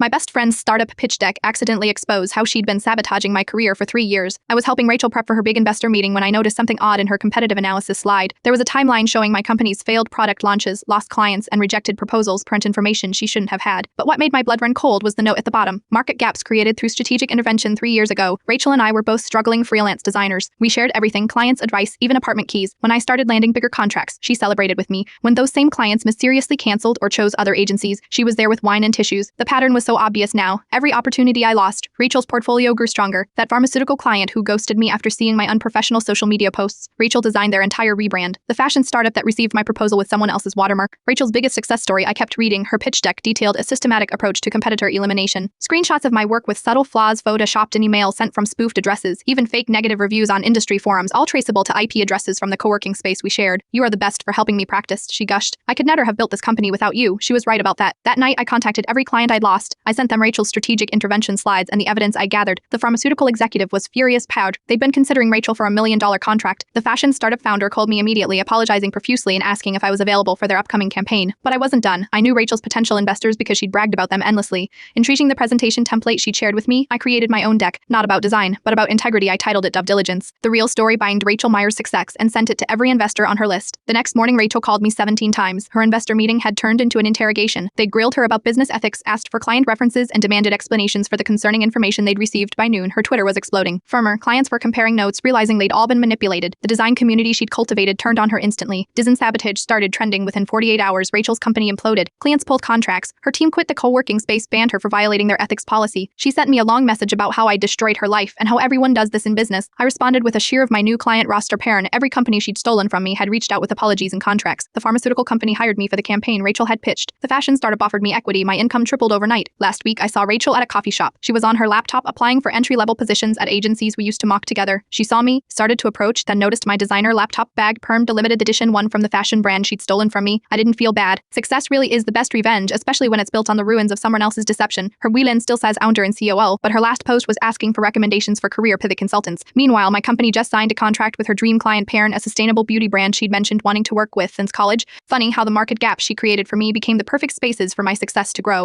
My best friend's startup pitch deck accidentally exposed how she'd been sabotaging my career for 3 years. I was helping Rachel prep for her big investor meeting when I noticed something odd in her competitive analysis slide. There was a timeline showing my company's failed product launches, lost clients, and rejected proposals print information she shouldn't have had. But what made my blood run cold was the note at the bottom. Market gaps created through strategic intervention 3 years ago. Rachel and I were both struggling freelance designers. We shared everything, clients' advice, even apartment keys. When I started landing bigger contracts, she celebrated with me. When those same clients mysteriously canceled or chose other agencies, she was there with wine and tissues. The pattern was so obvious now. Every opportunity I lost, Rachel's portfolio grew stronger. That pharmaceutical client who ghosted me after seeing my unprofessional social media posts, Rachel designed their entire rebrand. The fashion startup that received my proposal with someone else's watermark, Rachel's biggest success story. I kept reading. Her pitch deck detailed a systematic approach to competitor elimination. Screenshots of my work with subtle flaws photoshopped in email sent from spoofed addresses, even fake negative reviews on industry forums, all traceable to IP addresses from the co-working space we shared. You are the best for helping me practice, she gushed. I could never have built this company without you. She was right about that. That night, I contacted every client I'd lost. I sent them Rachel's strategic intervention slides and the evidence I gathered. The pharmaceutical executive was furious. Proud. They'd been considering Rachel for $1 million contract. The fashion startup founder called me immediately, apologizing profusely and asking if I was available for their upcoming campaign. But I wasn't done. I knew Rachel's potential investors because she'd bragged about them endlessly. Intriguing the presentation template she'd shared with me, I created my own deck, not about design, but about integrity. I titled it Dove Diligence. The real story behind Rachel Meyer's success, and sent it to every investor on her list. The next morning, Rachel called me 17 times. Her investor meeting had turned into an interrogation. They'd grilled her about business ethics, asked for client references, and demanded explanations for the concerning information they'd received. By noon, her Twitter was exploding. Firmer, clients were comparing notes, realizing they'd all been manipulated. The design community she'd cultivated turned on her instantly. Sabotage started trending within 48 hours. Rachel's company imploded. Clients pulled contracts. Her team quit the co-working space, banned her for violating their ethics policy. She sent me a long message about how I destroyed her life and how everyone does this in business. I responded with a sheer of my new client roster parent. Every company she'd stolen from me had reached out with apologies and contracts. The pharmaceutical company hired me for the campaign Rachel had pitched. The fashion startup offered me equity. My income tripled overnight. Last week, I saw Rachel at a coffee shop. She was on her laptop applying for entry-level positions at agencies we used to mock together. She saw me, started to approach, then noticed my designer laptop bag, permed, limited edition one from the fashion brand she'd stolen from me. I didn't feel bad. Success really is the best revenge, especially when it's built on the ruins of someone else's deception. Her Whelan still says founder and COO, but her last post was asking for recommendations for career pivot consultants. Meanwhile, my company just signed a contract with her dream client parent, a sustainable beauty brand she'd mentioned wanting to work with since college. Funny how the market gaps she created for me became the perfect spaces for my success to grow.